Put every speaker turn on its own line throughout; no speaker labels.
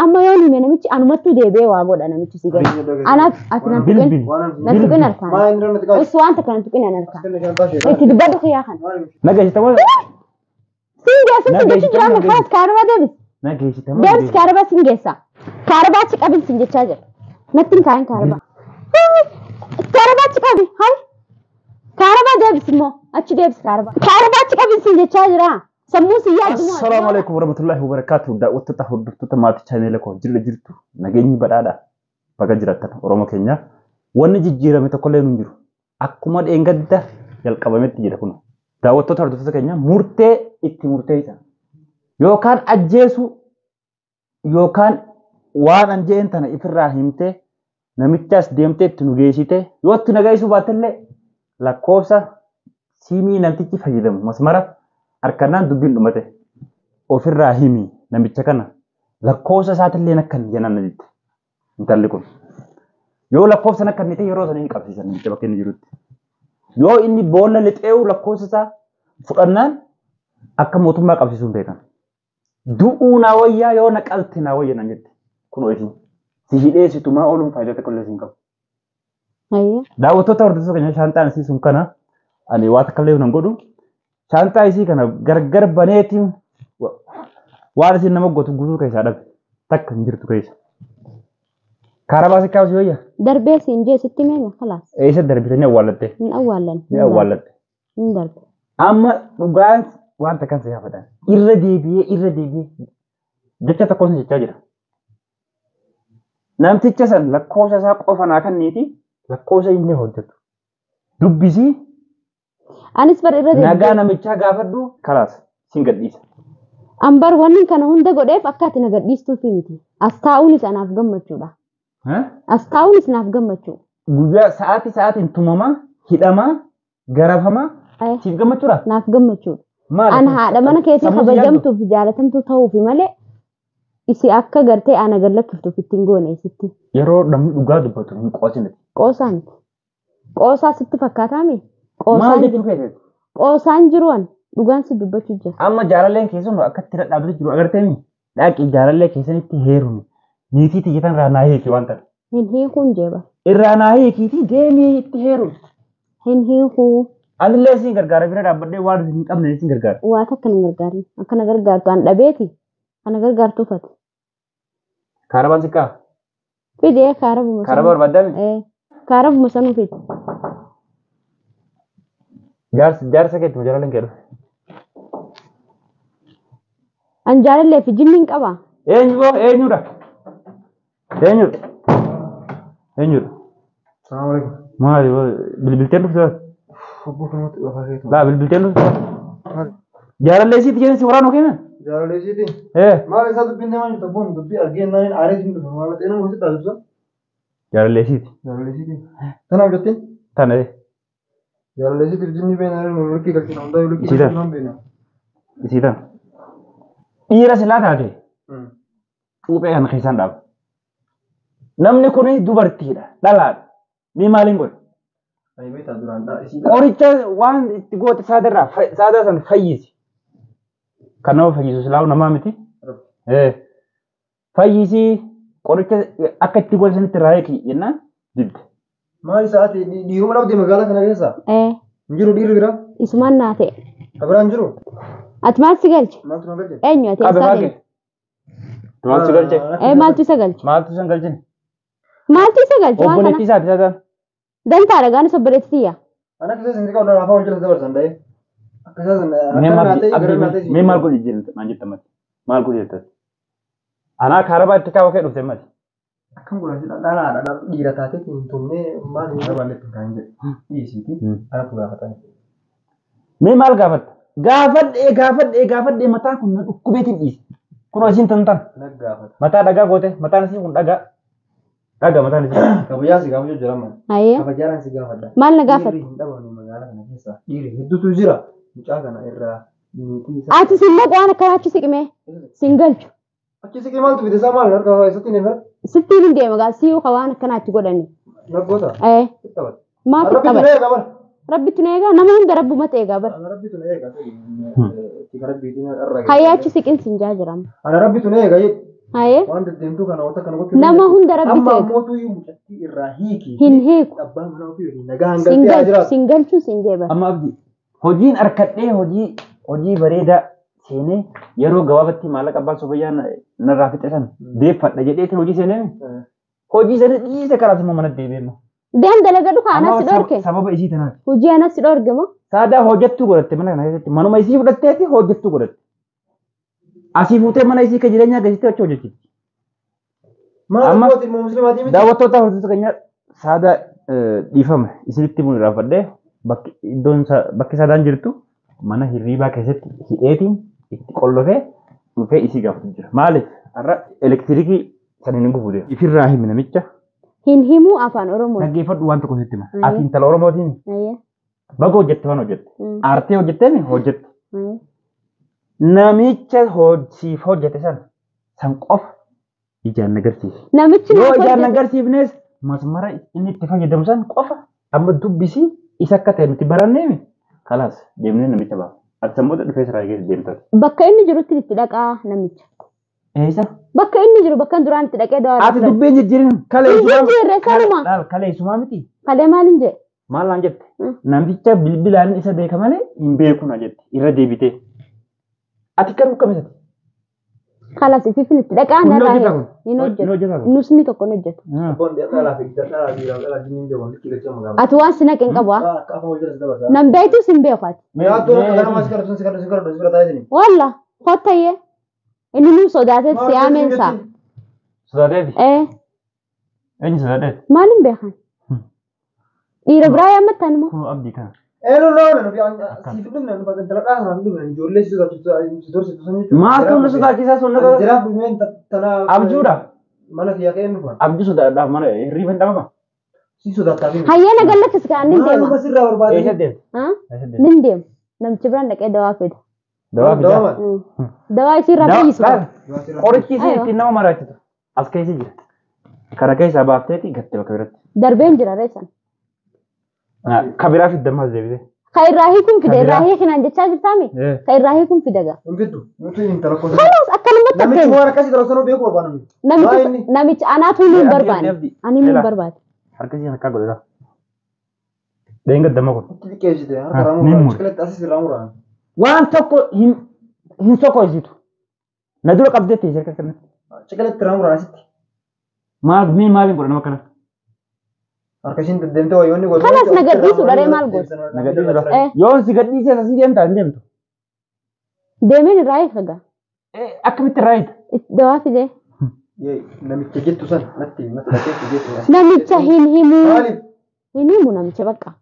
amma yoo ni namichi anumattu deebee waa godha namichi si gadi anaaf ati nan tuqin arkaan osoo wanta kana tuqin an arkaan itti dubbadhu xiyaa kan
nageessita wala
singeessa jechi jira makaas kaaraba deebis
nageessita
deebis kaaraba singeessa kaaraba achi qabin sin jechaa jira nattiin kaayin kaaraba achi qabi hay kaaraba deebis immoo achi deebis kaaraba achi qabin sin jechaa jira sammuu si yaadu
assalamu alaykum warahmatullahi wabarakatuh daawwattoota hordoftoota maatii chaaneela koo jirtu nageenyi badhaadha baga jiraattan oromoo keenya wanni jijjiirame tokkollee nu jiru akkuma dheengadda jalqabametti jira kun daawwattoota hordoftoota keenya murtee itti murteessa yookaan ajjeesu yookaan waan anjeen tana ifirraa himte namichas deemtee itti nu geessite yoo itti nagayisu baatellee lakkoofsa siimii namtichi fayyadamu masmara arkanaan dubbiin dhumate ofirraa himi namicha kana lakkoofsa isaatillee nakkan jennan naditti intalli kun yoo lakkoofsa nakkan nite yeroo sana hin qabsiisan namicha bakka inni jirutti yoo inni boolla lixeewu lakkoofsa isaa fudhannaan akka mootummaa qabsiisuun beekan du'uu naa wayyaa yoo naqalte naa wayya nan jetti kun ho'isin si hidheessitumaa ooluun faayidaa tokkollee siin qabu. Daawwattoota hordoftoota keenya shaantaan isii sun kana ani waa takkallee nan godhu Shanta isii kana gargar baneetiin waan isin nama gootu guutuu keessaa dhabe takka hin jirtu keessa. Kaarabaa si kaawusi wayya?
Darbee siin jee sitti meema kalaas.
Eessa darbitanii awwaallatte?
Hin awwaallan.
Ni awwaallatte.
Hin darbe.
Amma dhugaan wanta kan si hafatan irra deebi'ee jecha tokkoon jechaa jira. Namticha san lakkoofsa isaa qofa naa kanniiti lakkoofsa inni hojjetu. Dubbisii
anis bar irra
nagaa namicha gaafadhu kalaas sin gadhiisa
ambar wanni kana hunda godheef akka ati na gadhiistuuf miti astaa'uunis anaaf gammachuudha astaa'uunis naaf gammachuu
guyyaa sa'aatiin tumama hidhama garafama siif gammachuudha
naaf gammachuudha an haadha mana keetii kabajamtuuf jaalatamtu ta'uuf malee isi akka gartee ana gallachuuf ittiin goone isitti
yeroo namni dhugaa dubbatu hin qoosinati
qoosaa sitti fakkaataame qoosaan jiruun dhugaan si dubbachuu jira.
Amma jaalalleen keessan akkatti dhadhaabatu jiru agartanii dhaaqii jaalallee keessanitti heerumi niitii tiyyitan irraa naa hiiki waan ta'e.
Hin hiikuun jeeba.
Irraa naa hiikiiti deemii itti heerumi.
Hin hiikuu.
Anillee isin gargaara bira dhaabbadhee waan hin qabne isin gargaara.
Waa takka hin gargaarin akkana gargaartu an dhabeeti kana gargaartuufati.
Kaarabaan siqqaa?
Fidee kaarabuma.
Kaaraba barbaadame?
Kaarabuma sanuu fidi.
Jaarsa keetti jaalalleen keedhu.
An jaalallee fi jinni hin qabaa.
Eenyudha?
Assalamu alaikum.
Maali bilbilteen dhufte? Laa bilbilteen dhufte? Jaalallee isiiti jenni si waraanoo kennan?
Jaalallee isiiti? Maal isaa dubbiin deemaa jirtu abboon dubbii argeennaaniin aaree siin dhufa maal xeenuu gosi taasisa?
Jaalallee isiiti.
Jaalallee isiiti. Tanaaf jettiin?
Tana
Jaalallee isiitiif jinni beenaa mul'ikii galchina hundaa mul'ikii galchina beena.
Isiitan. Dhiira silaa taate. Cuuphee kana keessaan dhaabu. Namni kun dubartiidha dhalaadha. Mee maaliin godha?
Ani beektaa duraan
qoricha waan itti goote saada san fayyisi. Kan nama fayyisu silaa namaa miti. Fayyisi qoricha akka itti goote sanitti irraa eegi jennaan didde.
Maali sa'aatii dhiiruma dhabde magaalaa kana keessa? Jiru dhiirri bira?
Isumaan naa ta'e.
Kabiraan jiru?
Ati maal si galche?
Maaltu na galche?
Eenyu ati isaa galche?
Maaltu si galche?
Maaltu isa galche?
Maaltu san galchine?
Maaltu isa galche?
Obboleettii isaati isaa
dantaa dhagaan isa obboleettiyya.
Ana keessa isin qabu laafaa wal jala dabarsan ta'e.
Mee maal godhi jirta naan jettamati? Maal godhi jirta? Anaa kaarabaa itti kaawwa kee dhufte mati.
Akkam gurraachi dhalaadha dhiira taatee hin tumnee maal hin barbaannetti kan jedhu dhiisiiti anatu gaafatan.
Mee maal gaafatta? Gaafadhee mataa kun na dhukkubeetiin dhiise. Kun isin tantan. Mataa dhagaa goote mataan isin kun dhagaa. Dhagaa mataan isin.
Kabajaa si gaafachuu jira man. Kabajaadhaan si gaafadha.
Maal na gaafadha?
Dhiirri hin dhabamne magaalaa kana keessa. Dhiirri hedduutu jira. Mucaa kana irraa niitii isaa.
Ati sin maqaan akka achi siqimee sin galchu.
Achi siqee maaltu fide isaa maal harka isatti ni fira?
Sittiin hin deema gaa siyuu waan akkanaatti godhanne.
Naggoota?
Maal
taphata?
Rabbitu na eegaa nama hunda rabbumatti eegaa bara.
Rabbitu na eegaa.
Hayyaa achi siqin sin jaa jirama.
Ana rabbitu na eegaa
Haye.
Waan deddeemtuu kana wanta kana gochuu.
Nama hunda rabbi
amma
ta'e.
mootuu iyyuu mucattii irraa hiiki.
Hin hiiku.
Abbaa manaa ofii waliin nagaa hangaltee haa jiraatu.
Singalchuu sinjeeba.
Amma abdii hojiin harkadhee hojii bareedaa seenee yeroo gabaabatti maallaqa abbaan sobayyaa narraa fixe san deeffadha jedheetiin hojii seenee hojii sana dhiise karaas immoo mana deebi'eema.
Deem dalagadhu kaanas si dhorke.
Sababa isii tanaati.
Hojii anas si dhorge moo?
Saadaa hojjettuu godhatte mana kana keessatti manuma isii fudhatteeti hojjettuu godhatte. Asii fuutee mana isii ka jireenyaa geessitee achi hojjechiiti.
Maal gooti immoo musliimaatii miti?
Daawwattoota hordoftoota keenya saadaa dhiifama isinitti mun irraanfadhee bakki saadaan jirtu mana hirriibaa keessatti hidheetiin itti qollofee dhufee isii gaafatu jira. Maaliif har'a elektiriikii saniin hin gufuudee. Ifirraa himi namicha.
Hin himuu afaan Oromoo.
Dhaggeeffadhu waan tokko sitti hima. Ati intala Oromootiin baga hojjette waan hojjette. Aartee hojjettee hojjette. Namicha siif hojjete san qofa ijaan agarsiisi.
Namichi
yoo ijaan agarsiifnes masmara inni itti fayyadamu san qofa amma dubbisii isa akka ta'e nuti baranneemi. Kalaas deemnee namicha ba'a. Ati sammuuta dhufee siraa geessu deemtaa.
Bakka inni jirutti itti dhaqaa namicha.
Eessa?
Bakka inni jiru bakka duraan itti dhaqee dawaa.
Ati dubbiin jijjiirin kalee
isumaa.
Kalee isumaa miti.
Kalee maaliin jee?
Maal naan jette? Namicha bilbilaan isa beeka malee hin beeku na jette irra deebitee. Ati kan akkamisati?
Kalas ififin itti dhaqaa narraa hin hojjetu. Nusni tokko hin hojjetu. Ati waan si naqeen qabu nan beektu sin beeku ati. Walla hottayyee. Inni nu sodaatee si ameensa.
Sodaateeti? Eenyu sodaateeti?
Maaliin beekan? Dhiira biraa yaammattan immoo?
Kun abdii kana.
Siif dhumna nu bakka dalagaa kanaan dhumna ijoollee si dorsitu san jechuudha.
Maaltu nu sodaachisaa sun nagaa?
Jiraaf dhumeen tanaa.
Abjuudha?
Mana kiyyaa ka'ee nufa.
Abjuu sodaadhaaf mana hirriiba hin dhabama?
Si sodaataaf hin.
Hayyee na gallakkis kaan nin deema.
Maaluma sirraa barbaade.
Eessa deema?
Nin deema. Namichi biraan dhaqee dawaa fida.
Dawaa fidaa?
Dawaa isirraa fayyisu.
Qorichi isin ittiin nama maraachitu as keessa jira. Kana keessaa baafteeti gattee bakka biratti.
Darbeen jira reessan.
Kabiraa fiddamas deebite.
Ka irraahii kun fide irraahii kanaan jechaa jirtaami? Ka irraahii kun fide gaa.
Hinfiddu. Nuti hin talakkoo.
Kalas akkanumatti
Namichi waan akkasii dalagsanuu beeku barbaadu.
Namichi anaatu hin barbaade. Ani hin barbaade.
Harka isheen akka godhata. Deenga damma kun.
Itti xiqqeessite harka raamuu ciqilatti asis raamuu.
Waan tokko hin sokoisitu. Na dura qabdeetti ishee akka kanatti.
Ciqilatti raamuu asitti.
Maaliin godha nama kanatti?
Harka ishiin deddeemtee wayyoonni gosa.
Kanas na gadhiisu dharee maal gosa?
Na gadhiisudha. Yoon si gadhiisee asii deemtaa hin deemtu.
Deemeen irraa eegaga.
Akkamitti irraa eegta?
Dawaa fidee.
Namicha jettu san natti jettu.
Namicha hin himu. Hin himu namicha bakka.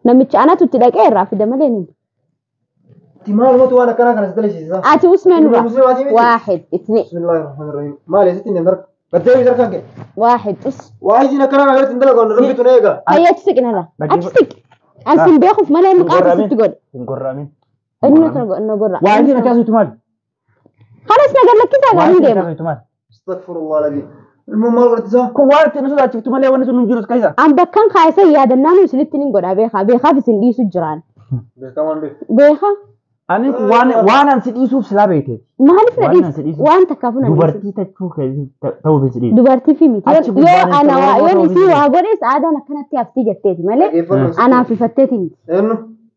Namicha anatu itti dhaqee irraa fide malee hin himu.
Maalumatu waan akkanaa kanas dalisiisa.
Ati usmeen واحد اثنين.
بسم الله الرحمن الرحيم. ما لي ستين نمر. قدامي تركنك.
واحد اس.
واحد هنا كلام غير تندلق ولا ربيتو نيجا.
هيا تسك هذا. أتسك. أنت بياخذ ملا مقاطع تقول.
نقرامين.
إنه تقول نقرأ.
واحد هنا كاسو تمال.
خلاص نقول لك كذا قاعدين
ديما.
استغفر الله العظيم. المهم ما قلت زين.
كوارت نسوا تشوف تمال وانا سنون جلوس كذا.
أم بكان خايسة يا دنانو سلتني نقول أبيخا في سندي سجران.
كمان
بيخا.
أنا وانا سيد يوسف سلابيته.
ما هنف نديس وان تكافنا.
دوبارتي تشوف كذي تو بيسدي.
دوبارتي في ميت. يو أنا يوني في وعبريس عادة أنا كانت تأفتي جتتي مالك. أنا في فتتي.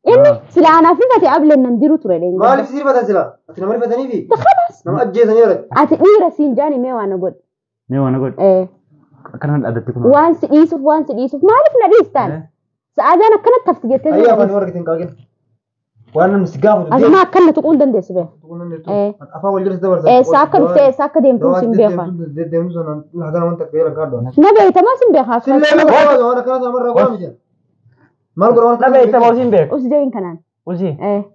إنه سلا أنا في فتي قبل إن نديرو ترى.
ما لي كثير فتى سلا. أتنا مري فتني في.
خلاص.
نما أجي زنيرة.
أتني رسين جاني ما وانا قد.
ما وانا قد.
إيه.
كان أدتكم.
وان سيسوف ما عرف نديس تان. سعادة أنا كانت تأفتي جتتي.
أيوة فاني ورقة تنكاجن. وانا مسقاف
أنا كنا تقول دندس به.
إيه. أفاول جلس دبر.
إيه ساكر ديم توسين بيخا.
ديم توسين هذا وانت كيلا كاردو.
نبي تماسين بيخا.
سلم ما أنا كنا مرة قامي. ما القرآن.
نبي تماسين بيخ.
وش جاين كنان.
وشي.
إيه.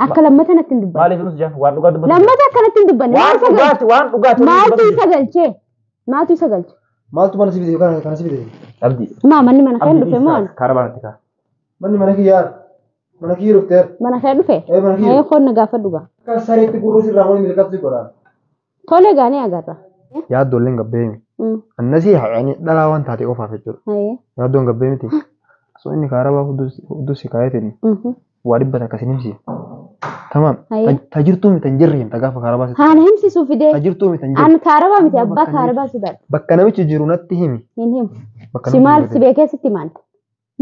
أكل لما تنا تندب.
مالي فلوس جاه وارد قاد.
لما تنا تندب.
وان لقات.
ما تيسجل شيء. ما تيسجل.
ما تبغى نسيب كان نسيب
أبدي.
ما مني من خير في مان.
كاربان تكا.
مني كيار. mana kiiru ter
mana kaya dhufe
mana kiiru
ayo khonna gaafa dhuga
ka sareetti gurrusi raamoni milkaatti godha
tole gaanii agarra
yaaddoolleen gabbeemi annasii yani dhalaa waan taate qofaaf jechuudha yaaddoon gabbeemiti so inni kaarabaa hudduu si kaayetin waa dhibbata akkasin himsi Tamam.
Aye.
Tajirtuu miti hin jirre ta gaafa kaarabaa sitti.
Haana himsiisuu fidee.
Tajirtuu miti hin jirre.
An kaarabaa miti abbaa kaarabaa sodaadha.
Bakka namichi jiru natti himi.
Hin himu.
Bakka
Si maal si beekee sitti maalti?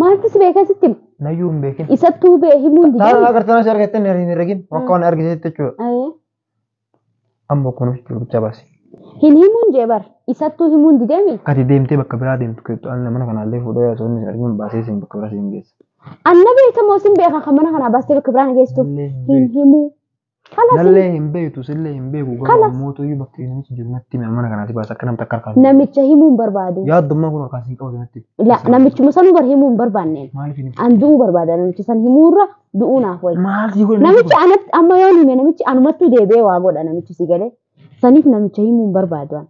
Maalti si beekee sitti himu?
Nayyuu hin beekin.
Isattuu bee himuun
Taara
didee.
agartana si argattanii hin herregin. Akka waan argisiisti jechuudha.
Aye.
Amma kun bicha baasi.
Hin himuun jee bar. Isattuu himuun dideemi.
Ati deemtee bakka biraa deemtu mana kanaallee fuudhee osoo inni argin baasee siin bakka biraa siin geessa.
Anna beekamoo sin beekan kan mana kanaa baastee bakka biraan geessu. Hin himuu.
Nallee hin beektu sillee hin beeku garuu mootoyyuu bakka namichi jiru natti mana kanaati baasa akka namta akka harkaan.
Namicha himuun barbaadu.
Yaaddummaa kun harkaan siin qabatu natti.
La namichi musanuu bar himuun barbaanneen.
Maaliif hin
An du'uu barbaada namichi san himuurra du'uu naaf wayi.
Maaliif kun
Namichi anatti amma yoo hime namichi anumattuu deebi'ee waa godha namichi si galee. Saniif namicha himuun barbaadu.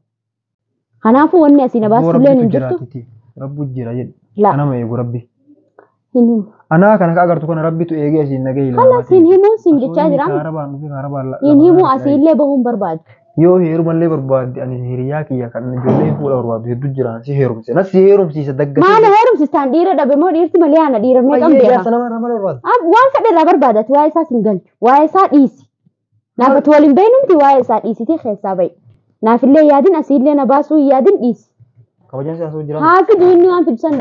Kanaafuu wanni asii na baastullee hin jirtu.
Rabbu jira jedhu.
La.
Anama eegu rabbi.
Hin himu.
Anaa kana agartu kana rabbitu eegee asiin nagee ilaalaa.
Halas hin himuun sin jechaa jira.
Kaarabaan dhufe kaarabaan
Hin himuu asiillee bahuun barbaadu.
Yoo heerumallee barbaadde ani hiriyaa kiyya kan ijoollee fuudha barbaaddu hedduu jiraan si heerumse. Nas si heerumsiisa daggatee.
Maana heerumsistaan dhiira dhabe moo dhiirti malee ana dhiira meeqan beeka. Waan fedhe irraa barbaadatu waa'ee isaa sin galchu. Waa'ee isaa dhiisi. Naafatu waliin beeknumti waa'ee isaa dhiisitee keessaa ba'i. Naafillee yaadin asiillee na baasuu yaadin dhiisi.
Kabajaan siyaasuu jira.
Haa fidu inni waan fidu san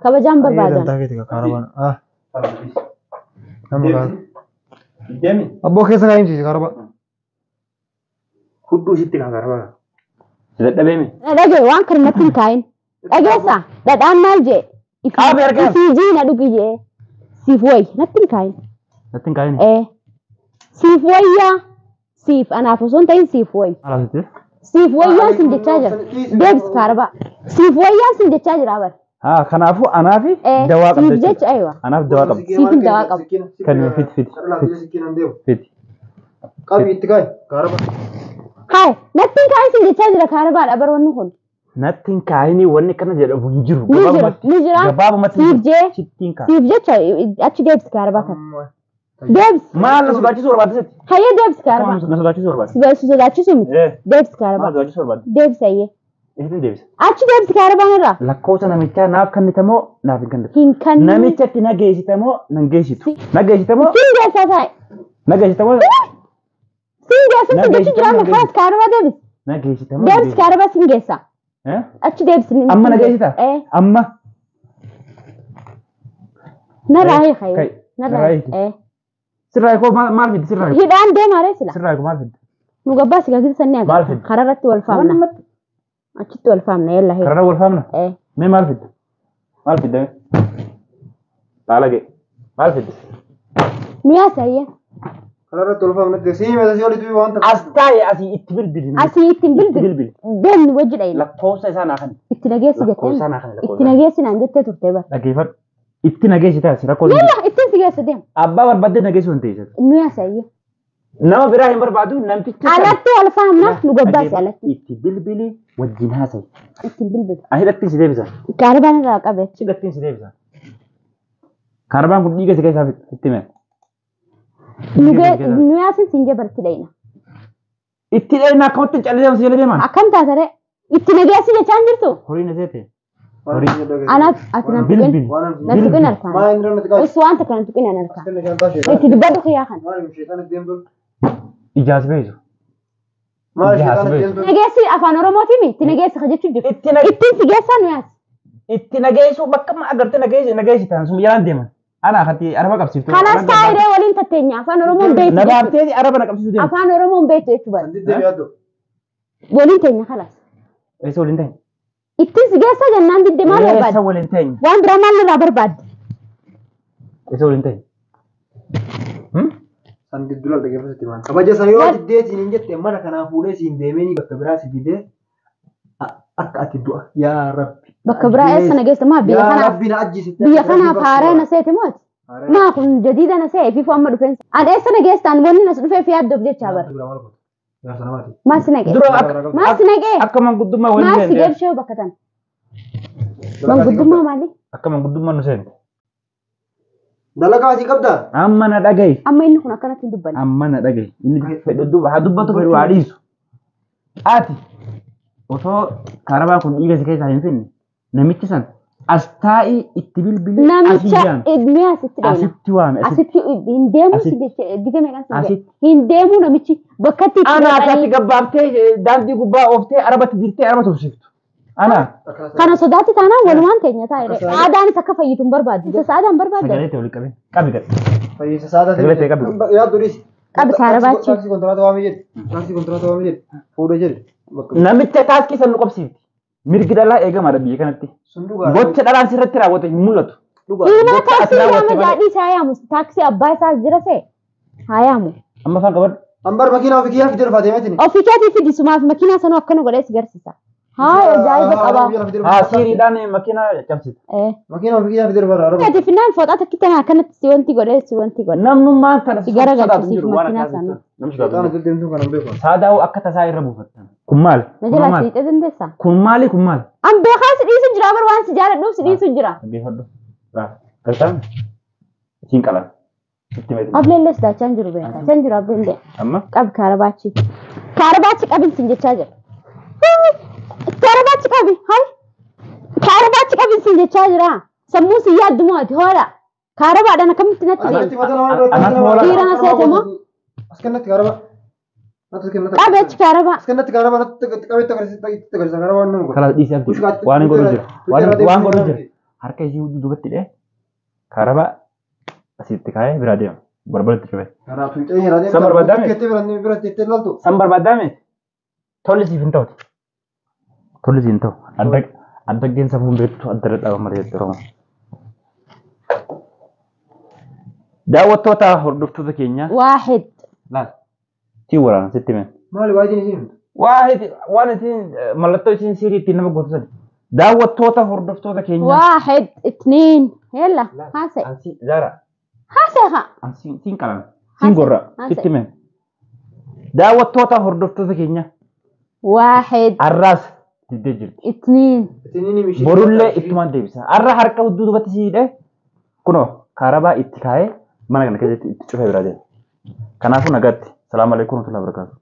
kabajaan barbaadan.
Abboo keessa kaa'imsiisi kaarabaa.
Hudduu sitti kaarabaa. Si dadhabeemi.
Dhagee waan kan natti hin kaa'in. Dhageessa dhadhaan maal jee?
Qaamni argaa.
Ifii na dhugi jee. Siif wayi natti hin kaa'in.
Natti hin kaa'in.
Siif wayyaa. Siif anaaf osoo hin ta'in siif wayi.
Maal asitti?
Siif wayyaa sin jechaa jira. Deebis kaarabaa. Siif wayyaa sin jechaa jira bar.
Haa kanaafuu anaafi dawaa qabda.
Siif jecha aywa.
Anaaf dawaa qabda.
Siifin dawaa qabu.
Kan fit.
Qabi itti kaa'i kaarabaa.
Hai natti hin kaa'in sin jechaa jira kaarabaadha bar wanni kun.
Natti hin kaa'inii wanni kana jedhamu hin jiru.
Ni jira.
Gabaabumatti.
Siif jee.
Sittiin kaa.
Siif jecha achi deebis kaarabaa kan. Deebis.
Maal na sodaachisuu barbaaddeetti?
Hayyee deebis kaarabaa.
Na sodaachisuu barbaadde?
Si sodaachisuu miti. Deebis kaarabaa.
Maal sodaachisuu barbaadde?
Deebis hayyee.
Isiin deebisa.
Achi deebis kaarabaan irraa.
Lakkoofsa namichaa naaf kennitamoo naaf hin kennitu.
Hin kennu.
Namichatti na geessitamoo nan geessitu. Na geessitamoo
Siin geessaa taa'e.
na geessitamoo
Siin geessaa sin jechi jiraama kaas kaarabaa deebis.
na geessitamoo.
Deebis kaarabaa sin geessaa. Achi deebis.
Amma na geessita? Amma.
Na raahee hayyee. Na raahee.
Sirraa koo maal fiddi sirraa koo?
Hidhaan deemaaree sila.
Sirraa koo maal fiddi?
Nu gabbaa si gaggisa sanni
Maal
agarra.
fiddi?
Kararratti wal faamna. Achitti wal faamna yalla hee.
Karara wal faamna? Mee maal fiddi? Maal fidda? Baalagee. Maal fiddi?
Nu yaasa hayyee.
Kanarratti wal faamna deesii meeshaa oliitu waan ta'eef.
As taa'e asii itti bilbili.
Asii ittiin bilbil. Deemni wajji dhayina.
Lakkoofsa isaa naa kan.
Itti nageessi
Lakkoofsa
jettee.
naa kan.
Itti nageessi naan jettee turte bara.
Dhageeffadhu. Itti nageessi taasisa rakkoo.
Yalla ittiin si geessa deema.
Abbaa barbaadde nageessu hin ta'e.
Nu yaasa hayyee.
Nama biraa hin barbaadu namtichi.
Alatti wal faamna nu gabbaa si alatti.
Itti bilbili wajjin haasa'i.
Ittiin bilbil.
Ahidhattiin si deebisa.
Kaarabaan irraa qabe.
Hidhattiin si deebisa. Kaarabaan kun dhiiga si keessaa itti mee.
Nu yaasin siin jabarti dhayina.
Itti dheerinaa akkamatti callee si jala deeman.
Akkam taatare itti nageessi jechaan jirtu.
Horiin na seete.
Anaaf ati nan tuqin.
Bilbil.
Nan tuqin harkaan.
Maa inni irratti qabu?
Usu wanta kana tuqin an harkaan.
Inni kan taasise.
Itti dubbadhu kiyyaa kan.
Maal sheexanis deemtu?
Ijaas beesu.
Maal sheexanis deemtu?
Nageessi afaan Oromooti mi? Itti nageessi ka jechuun jirtu. Ittiin si geessaa nu yaas.
Itti nageessu bakka ma agartee nageessi ta'an sun yalaan deeman. Ana akkatti araba qabsiiftu.
Kanas taa'iree waliin tatteenya afaan Oromoon beektu.
Na baabtee araba na qabsiisu deemu.
Afaan Oromoon beektu jechuu bara.
Sandii deebii yaaddu?
Waliin teenya kalas.
Eessa waliin ta'e?
Ittiin si geessaa jennaan didde maal
Eessa
barbaadde?
waliin ta'e?
Waan biraa maal irraa barbaadde?
Eessa waliin ta'e?
Sandii dura dhaggeeffatti maal? Kabaja sana yoo diddeetiin hin jette mana kanaa fuudhee siin deemee bakka biraa si fidee akka ati du'a yaa rabbi.
Bakka biraa eessa nageessa maa biyya kanaaf biyya kanaaf haaraa na seeti mooti. Maa kun jadiida na se'e fi amma dhufeensa. An eessa nageessaan wanni nas dhufee fi yaaddoof jechaa bara. Maal si naqee? Maal si naqee?
Akka manguddummaa waliin
Maal si geebshee bakka tan? Manguddummaa maali?
Akka manguddummaa nu seente.
Dalagaa asii qabdaa?
Amma na dhagaye.
Amma inni kun akkanatti hin dubbanne.
Amma na dhagaye. Inni fedhe haa dubbatu fedhu haa dhiisu. Ati osoo kaarabaa kun dhiiga si keessaa hin finne namichi san Astaa'i itti bilbili
Namicha idmee asitti deema.
asitti waame
Asitti hin deemu si jecha gite meeqan sana hin deemu namichi bakka itti
ana asatti gabbaaftee daandii gubbaa ooftee arabatti dirtee araba tufsiftu. Ana
kana sodaatti taanaan walumaan teenya taa'e. Aadaanis akka fayyitu hin barbaadu. Isa saadaan barbaadu.
sagalee ta'e olii qabe qabi gad.
Fayyisa saada
Sagalee ta'e qabi.
yaaddu dhis.
Qabi kaarabaachi.
Taaksii kontiraataa waamee jedhe. Taaksii kontiraataa waamee jedhe. Fuudha jedhe.
Namicha taaskii san nu qabsiifti. Mirgi dhalaa eegamaadha biyya kanatti.
Sundugaa.
Gocha dhalaan sirratti raawwate hin mul'atu.
Dhiina taaksii nama jaadhii isaa yaamu. Taaksii abbaa isaa jira see. Haa yaamu.
Amma faan qabadhu.
Ambar makiinaa ofii kiyyaa fidee dhufaa deemeetiin.
Ofii keetii fidisumaaf makiinaa sanuu akkana godhee si garsiisa. Haa ajaa'iba qabaa.
Haa siiriidhaan makiinaa cabsita.
Makiinaa ofii kiyyaa fidee dhufaa dha.
Keetii finnaan fooxaa takkitti akkanatti si wanti godhee si wanti godhe.
Namnummaan kana
Si gara galchisiif makiinaa sanuu.
Qaama deddeemtuu kana hin beeku.
Saadaa'u akka tasaa irra buufattan. Kun maali?
Na jalaa siixee dandeessaa?
Kun maali? Kun maali?
An beekaa si dhiisu jira bar waan si jaaladhuuf si dhiisu jira.
Beefadhu. Galtaan isiin qalan. Itti meetii.
Ableellee sidaachaan jiru beekaa. Chan jiru ableellee.
Amma
Qabi kaarabaachi. Kaarabaachi qabin sin jechaa jira. Kaarabaachi qabi. Hai. Kaarabaachi qabin sin jechaa jira. Sammuu si yaaddumoo ati hoola. Kaarabaadhaan akkamitti natti deema? Dhiirana seete moo?
As kennatti kaaraba.
Qabeechi kaarabaa.
As kennatti kaaraba natti qabeetti agarsiisa kaaraba waan nama godhu.
karaa dhiisee abdii. Waan hin godhu jira. Waan godhu jira. Harka isii hudduu duubatti dhee kaaraba asitti kaayee biraa deema. Barbaadatti cufee.
Kanaaf hin qeenya raadiyoo.
San barbaadame?
Keettee biratti itti ilaaltu.
San barbaadame? Tolli siif hin ta'uti. Tolli siif hin ta'u. Addaggeen safuun beektu adda dhadhaaba malee jechuudha Oromoo. Daawwattoota hordoftoota keenya.
Waahid.
Laal. Sii waraana sitti himeen.
Maali waa isin isin?
Waan isin mallattoo isin siirii ittiin nama gootu sadi. Daawwattoota hordoftoota keenya.
واحد اثنين يلا هاسي
Ansi Zara.
هاسي
Ansi siin qalan. Siin gorra. Sitti himeen. Daawwattoota hordoftoota keenya.
واحد
Arraas diddee jirti.
اثنين
Ittiin mishii.
Borullee ittumaan deebisa. Arra harka hudduu duubatti siidhee kunoo kaarabaa itti kaayee mana kana keessatti itti cufee biraa deema. Kanaafuu nagaatti. Salaamu alaikum warahmatullahi wabarakatuh.